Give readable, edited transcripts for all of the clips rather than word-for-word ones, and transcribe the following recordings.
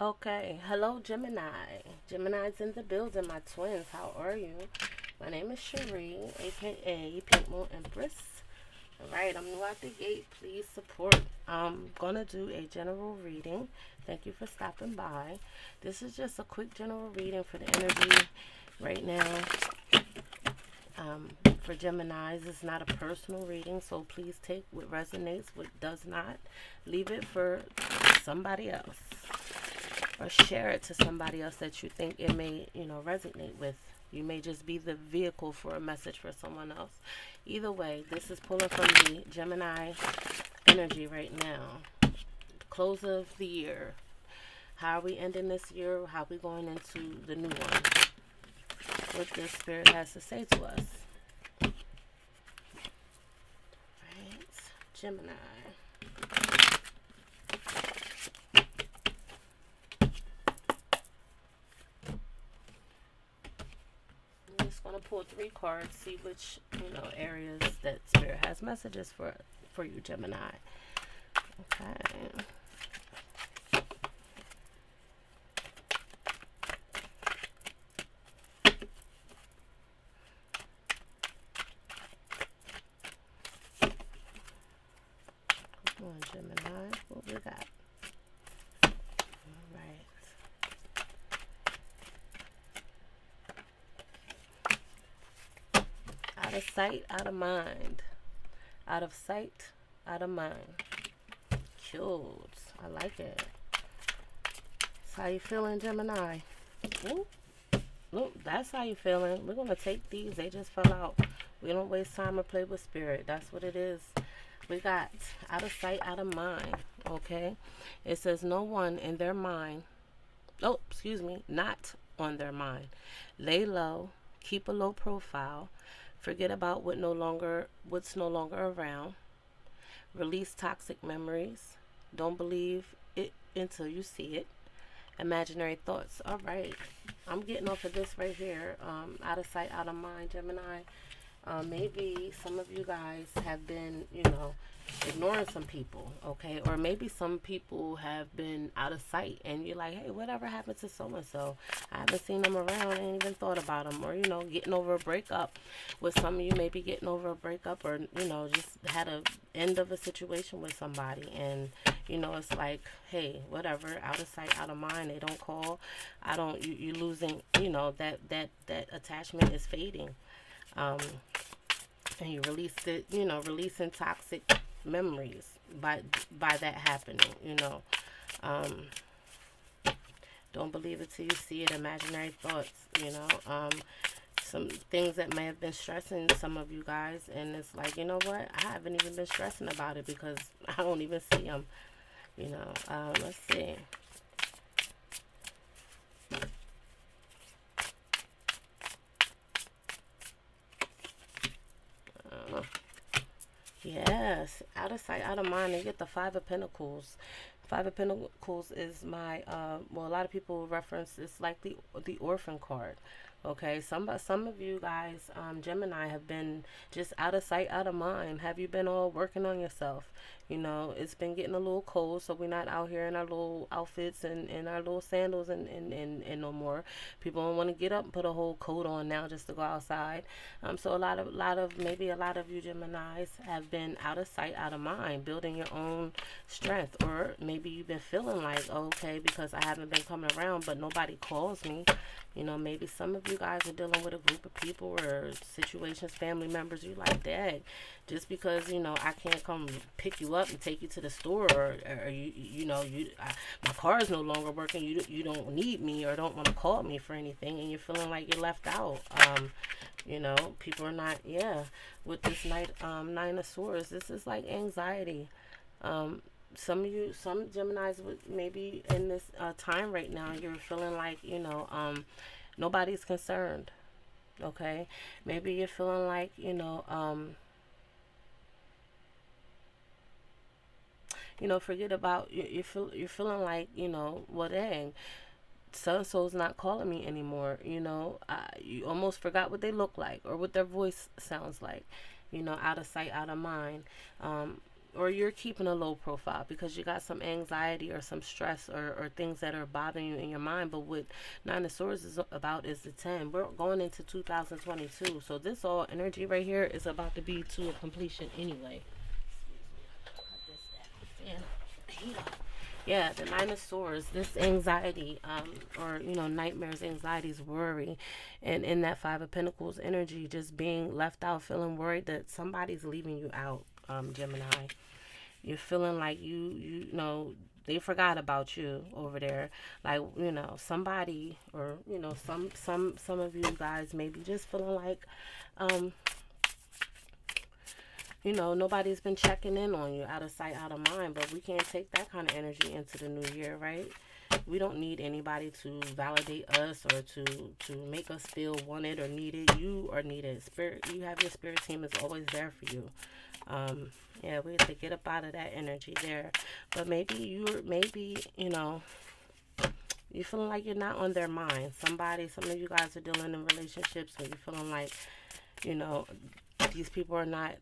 Okay, hello Gemini. Gemini's in the building, my twins. How are you? My name is Cherie, aka Pink Moon Empress. Alright, I'm new out the gate. Please support. I'm gonna do a general reading. Thank you for stopping by. This is just a quick general reading for the energy right now. Um, for Geminis, it's not a personal reading, so please take what resonates, what does not. Leave it for somebody else, or share it to somebody else that you think it may, resonate with. You may just be the vehicle for a message for someone else. Either way, this is pulling from the Gemini energy right now. Close of the year. How are we ending this year? How are we going into the new one? What this spirit has to say to us. Right? Gemini. I'm just gonna pull three cards, see which areas that spirit has messages for you, Gemini. Okay. Come on, Gemini. What we got? All right. Out of sight, out of mind. Out of sight, out of mind. Cute. I like it. So how you feeling, Gemini? Ooh. Look, that's how you feeling. We're gonna take these. They just fell out. We don't waste time or play with spirit. That's what it is. We got out of sight, out of mind. Okay. It says no one in their mind. Oh, excuse me, not on their mind. Lay low. Keep a low profile. Forget about what's no longer around. Release toxic memories. Don't believe it until you see it. Imaginary thoughts. All right. I'm getting off of this right here. Out of sight, out of mind, Gemini. Maybe some of you guys have been, ignoring some people, okay? Or maybe some people have been out of sight and you're like, hey, whatever happened to so and so? I haven't seen them around, I ain't even thought about them. Or, getting over a breakup. With some of you, maybe getting over a breakup, or, just had a end of a situation with somebody. And, it's like, hey, whatever, out of sight, out of mind. They don't call. I don't, you losing, that attachment is fading. Um, and you release it, releasing toxic memories by that happening. Um, don't believe it till you see it. Imaginary thoughts. Some things that may have been stressing some of you guys, and it's like, you know what? I haven't even been stressing about it because I don't even see them. Let's see. Uh, Yes, out of sight, out of mind. And get the Five of Pentacles. Five of Pentacles is my well, a lot of people reference it's like the orphan card. Okay, some of you guys, Gemini, have been just out of sight, out of mind. Have you been all working on yourself? It's been getting a little cold, so we're not out here in our little outfits and our little sandals and no more. People don't want to get up and put a whole coat on now just to go outside. So maybe a lot of you Geminis have been out of sight, out of mind, building your own strength, or maybe you've been feeling like, oh, okay, because I haven't been coming around, but nobody calls me. Maybe some of you guys are dealing with a group of people or situations, family members. You like, Dad, just because I can't come pick you up and take you to the store, or my car is no longer working. You don't need me or don't want to call me for anything, and you're feeling like you're left out. People are not. Yeah, with this nine of swords, this is like anxiety. Some Geminis would maybe in this time right now, you're feeling like nobody's concerned. Okay, maybe you're feeling like forget about you're feeling like well, dang, so and so's not calling me anymore. You almost forgot what they look like or what their voice sounds like. Out of sight, out of mind. or you're keeping a low profile because you got some anxiety or some stress or things that are bothering you in your mind. But what Nine of Swords is about is the 10. We're going into 2022. So this all energy right here is about to be to a completion anyway. Yeah, the Nine of Swords, this anxiety, or, nightmares, anxieties, worry, and in that Five of Pentacles energy, just being left out, feeling worried that somebody's leaving you out, Gemini. You're feeling like you know, they forgot about you over there. Like, somebody, or, some of you guys maybe just feeling like, nobody's been checking in on you, out of sight, out of mind. But we can't take that kind of energy into the new year, right? We don't need anybody to validate us or to make us feel wanted or needed. You are needed. Spirit, you have your spirit team is always there for you. Yeah, we have to get up out of that energy there. But maybe you're feeling like you're not on their mind. Some of you guys are dealing in relationships where you're feeling like, these people are not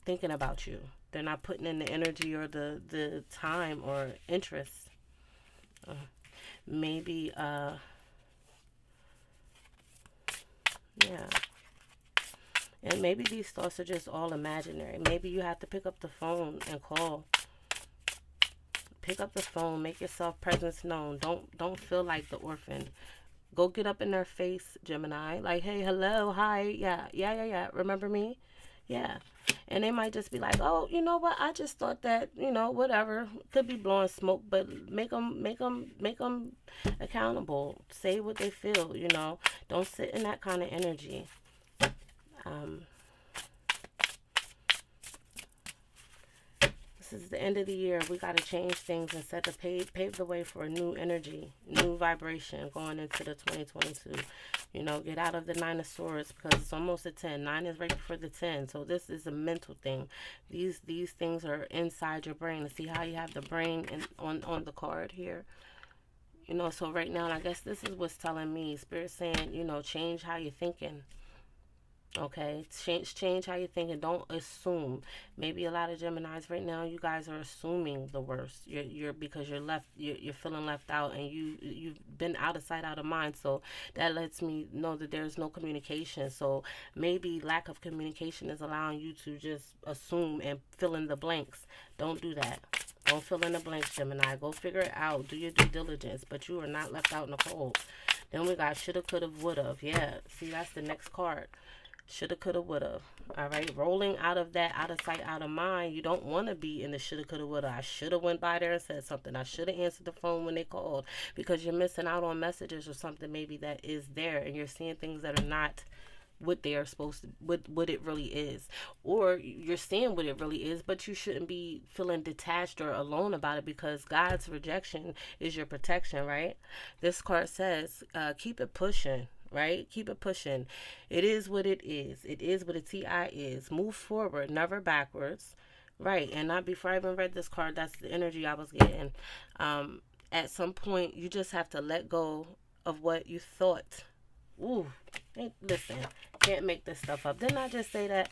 thinking about you. They're not putting in the energy or the time or interest. Maybe, yeah. And maybe these thoughts are just all imaginary. Maybe you have to pick up the phone and call. Pick up the phone. Make yourself presence known. Don't feel like the orphan. Go get up in their face, Gemini. Like, hey, hello, hi, yeah. Remember me? Yeah. And they might just be like, oh, you know what? I just thought that, whatever. Could be blowing smoke, but make them accountable. Say what they feel, Don't sit in that kind of energy. This is the end of the year. We got to change things and pave the way for a new energy, new vibration going into the 2022. Get out of the Nine of Swords because it's almost a 10. 9 is right before the 10. So this is a mental thing. These things are inside your brain. See how you have the brain on the card here? So right now, I guess this is what's telling me. Spirit saying, change how you're thinking. Okay, change how you're thinking. Don't assume. Maybe a lot of Geminis right now, you guys are assuming the worst. You're because you're feeling left out, and you've been out of sight, out of mind. So that lets me know that there's no communication. So maybe lack of communication is allowing you to just assume and fill in the blanks. Don't do that. Don't fill in the blanks, Gemini. Go figure it out. Do your due diligence. But you are not left out in the cold. Then we got shoulda, coulda, woulda. Yeah, see, that's the next card. Shoulda, coulda, woulda. All right, rolling out of that, out of sight, out of mind. You don't want to be in the shoulda, coulda, woulda. I shoulda went by there and said something. I shoulda answered the phone when they called, because you're missing out on messages or something maybe that is there, and you're seeing things that are not what they are supposed to, what it really is. Or you're seeing what it really is, but you shouldn't be feeling detached or alone about it, because God's rejection is your protection, right? This card says, keep it pushing. Right? Keep it pushing. It is what it is. It is what a TI is. Move forward, never backwards. Right. And not before I even read this card, that's the energy I was getting. At some point, you just have to let go of what you thought. Ooh, listen, can't make this stuff up. Didn't I just say that?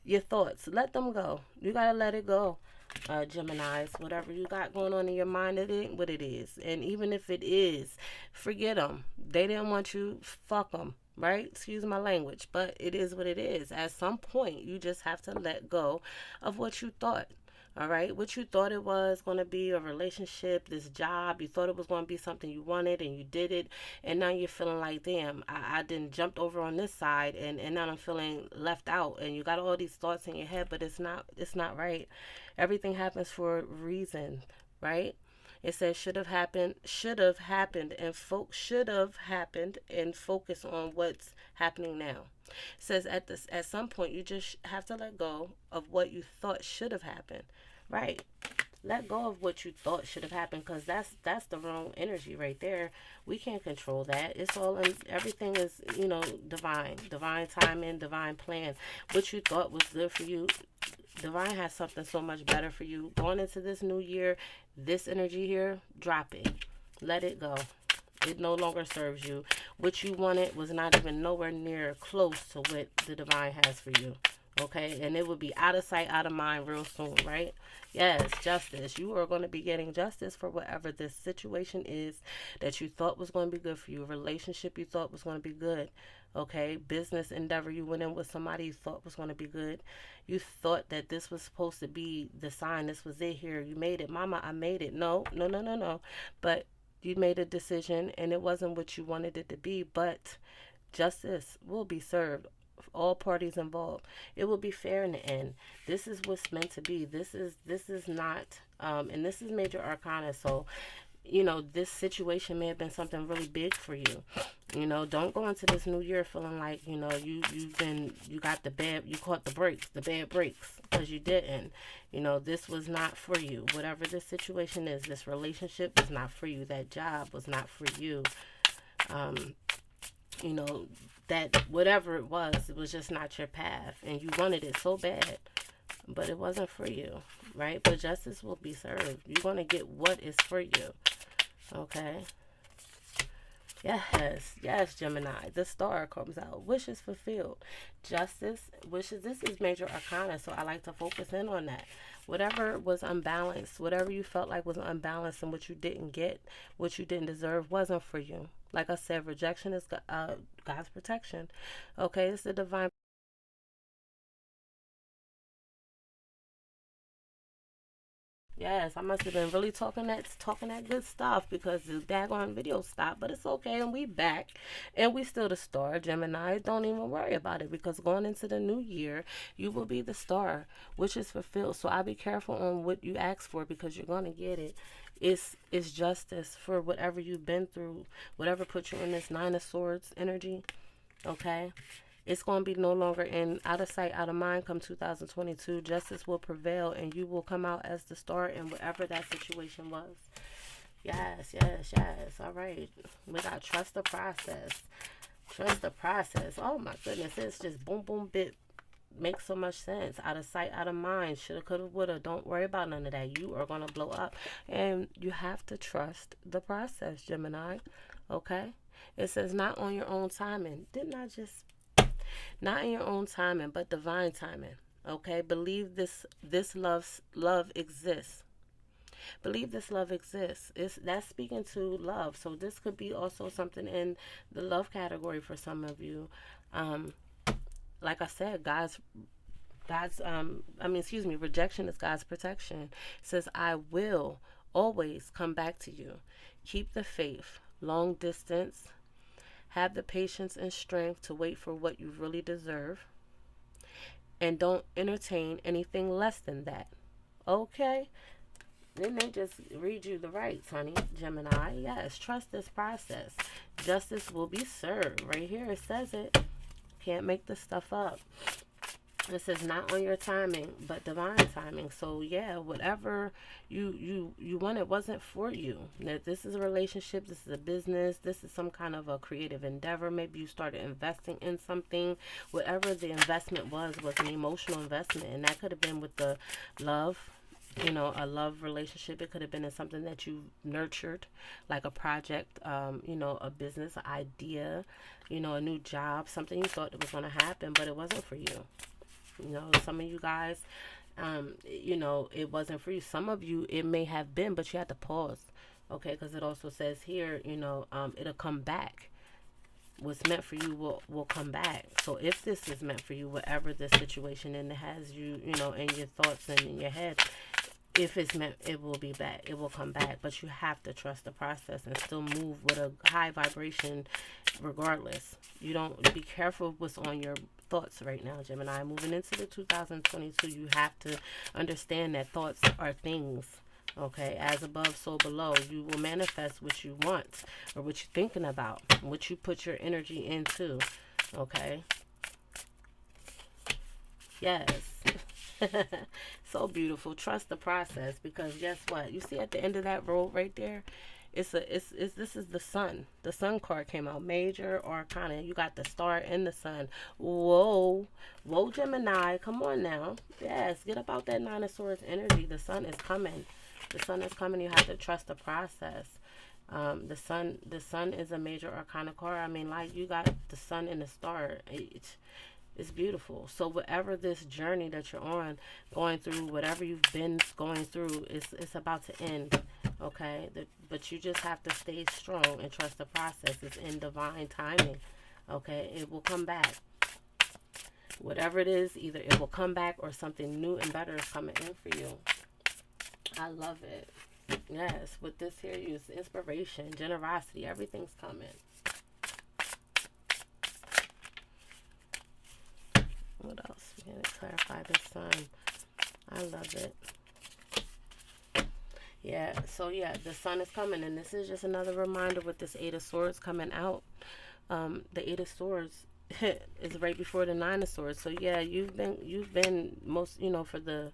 Your thoughts, let them go. You got to let it go. Geminis, whatever you got going on in your mind, it ain't what it is. And even if it is, forget them. They didn't want you, fuck them, right? Excuse my language, but it is what it is. At some point, you just have to let go of what you thought. All right, what you thought it was going to be, a relationship, this job, you thought it was going to be something you wanted and you did it, and now you're feeling like, damn, I didn't jumped over on this side, and now I'm feeling left out, and you got all these thoughts in your head, but it's not right. Everything happens for a reason, right? It says should have happened, and focus on what's happening now. It says at some point you just have to let go of what you thought should have happened. Right. Let go of what you thought should have happened, because that's the wrong energy right there. We can't control that. It's all in, everything is, divine timing, divine plan. What you thought was good for you, divine has something so much better for you. Going into this new year, this energy here, drop it. Let it go. It no longer serves you. What you wanted was not even nowhere near close to what the divine has for you. Okay, and it will be out of sight, out of mind real soon, right? Yes, justice. You are going to be getting justice for whatever this situation is that you thought was going to be good for you. A relationship you thought was going to be good. Okay, business endeavor you went in with somebody you thought was going to be good. You thought that this was supposed to be the sign. This was it here. You made it. Mama, I made it. No, no, no, no, no. But you made a decision and it wasn't what you wanted it to be, but justice will be served. All parties involved. It will be fair in the end. This is what's meant to be. This is not and this is major arcana. So, this situation may have been something really big for you. Don't go into this new year feeling like, you got you caught the bad breaks, because you didn't. This was not for you. Whatever this situation is, this relationship was not for you. That job was not for you. Um, you know, that whatever it was just not your path, and you wanted it so bad, but it wasn't for you, right? But justice will be served. You're going to get what is for you, okay? Yes, Gemini. The star comes out. Wishes fulfilled. Justice, wishes. This is major arcana, so I like to focus in on that. Whatever was unbalanced, whatever you felt like was unbalanced and what you didn't get, what you didn't deserve, wasn't for you. Like I said, rejection is God's protection. Okay, it's the divine. Yes, I must have been really talking that good stuff, because the daggone video stopped, but it's okay, and we back, and we still the star, Gemini. Don't even worry about it, because going into the new year, you will be the star, which is fulfilled. So I'll be careful on what you ask for, because you're gonna get it. It's justice for whatever you've been through, whatever put you in this Nine of Swords energy. Okay. It's going to be no longer in out of sight, out of mind come 2022. Justice will prevail, and you will come out as the star in whatever that situation was. Yes. All right. We got trust the process. Trust the process. Oh, my goodness. It's just boom, boom, bit. Makes so much sense. Out of sight, out of mind. Shoulda, coulda, woulda. Don't worry about none of that. You are going to blow up. And you have to trust the process, Gemini. Okay? It says not on your own timing. Didn't I just... Not in your own timing, but divine timing. Okay? Believe this love exists. Believe this love exists. That's speaking to love. So this could be also something in the love category for some of you. Like I said, rejection is God's protection. It says, I will always come back to you. Keep the faith. Long distance. Have the patience and strength to wait for what you really deserve. And don't entertain anything less than that. Okay? Then they just read you the rights, honey, Gemini. Yes, trust this process. Justice will be served. Right here it says it. Can't make this stuff up. This is not on your timing, but divine timing. So yeah, whatever you wanted wasn't for you. Now, this is a relationship. This is a business. This is some kind of a creative endeavor. Maybe you started investing in something. Whatever the investment was an emotional investment, and that could have been with the love. A love relationship. It could have been in something that you nurtured, like a project, a business idea, a new job, something you thought it was going to happen, but it wasn't for you. Some of you guys, it wasn't for you. Some of you, it may have been, but you had to pause. Okay, because it also says here, it'll come back. What's meant for you will come back. So if this is meant for you, whatever the situation, and it has you, in your thoughts and in your head, if it's meant, it will be back. It will come back. But you have to trust the process and still move with a high vibration regardless. You don't... Be careful what's on your thoughts right now, Gemini. Moving into the 2022, you have to understand that thoughts are things. Okay, as above, so below. You will manifest what you want, or what you're thinking about, what you put your energy into. Okay. Yes. So beautiful. Trust the process, because guess what? You see at the end of that road right there, this is the sun. The sun card came out. Major arcana. You got the star and the sun. Whoa, Gemini. Come on now. Yes, get about that Nine of Swords energy. The sun is coming. The sun is coming. You have to trust the process. The sun is a major arcana card. I mean, like, you got the sun and the star. It's beautiful. So whatever this journey that you're on, going through, whatever you've been going through, it's about to end. Okay, but you just have to stay strong and trust the process. It's in divine timing. Okay, it will come back. Whatever it is, either it will come back or something new and better is coming in for you. I love it. Yes, with this here, use inspiration, generosity, everything's coming. What else? We're going to clarify the sun. I love it. Yeah, so yeah, the sun is coming, and this is just another reminder with this Eight of Swords coming out. The Eight of Swords is right before the Nine of Swords. So yeah, you've been most, for the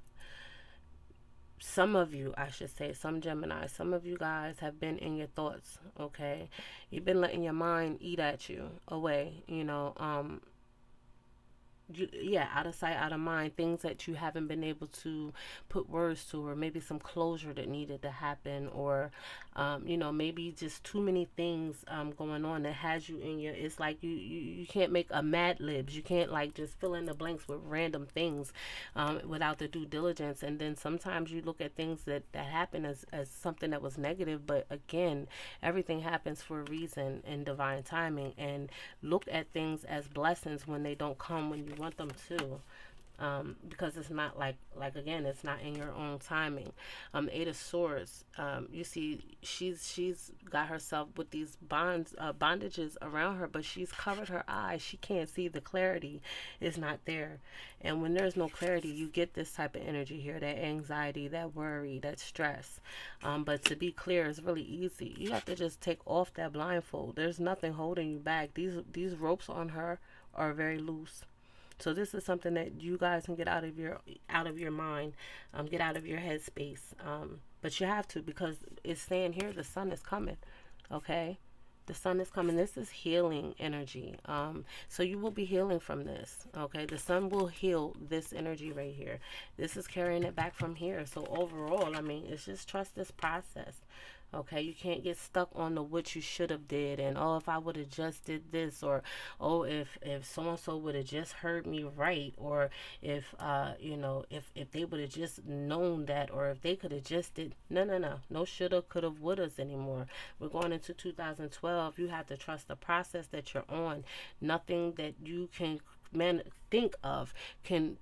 some of you, I should say, some Gemini, some of you guys have been in your thoughts. Okay, you've been letting your mind eat at you away. Yeah, out of sight, out of mind, things that you haven't been able to put words to, or maybe some closure that needed to happen, or maybe just too many things going on that has you in your, it's like you can't make a mad libs, you can't like just fill in the blanks with random things without the due diligence. And then sometimes you look at things that happen as something that was negative, but again, everything happens for a reason in divine timing. And look at things as blessings when they don't come when you want them to, because it's not like again, it's not in your own timing. Eight of Swords, you see she's got herself with these bondages around her, but she's covered her eyes. She can't see, the clarity is not there. And when there's no clarity, you get this type of energy here, that anxiety, that worry, that stress. But to be clear is really easy. You have to just take off that blindfold. There's nothing holding you back. These ropes on her are very loose. So this is something that you guys can get out of your mind, get out of your headspace. But you have to, because it's saying here the sun is coming. Okay, the sun is coming. This is healing energy. So you will be healing from this. Okay, the sun will heal this energy right here. This is carrying it back from here. So overall, I mean, it's just trust this process. Okay, you can't get stuck on the what you should have did, and oh, if I would have just did this, or oh, if so and so would have just heard me right, or if if they would have just known that, or if they could have just did. No shoulda, coulda, wouldas anymore. We're going into 2012. You have to trust the process that you're on. Nothing that you can think of can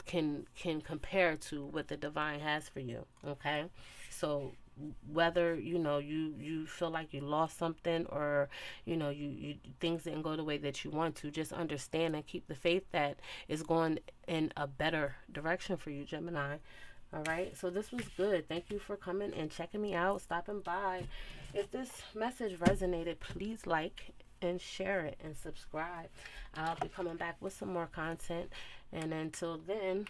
compare to what the divine has for you. Okay, so whether you feel like you lost something, or you things didn't go the way that you want to, just understand and keep the faith that it's going in a better direction for you, Gemini. All right, so this was good. Thank you for coming and checking me out, stopping by. If this message resonated, please like and share it and subscribe. I'll be coming back with some more content, and until then,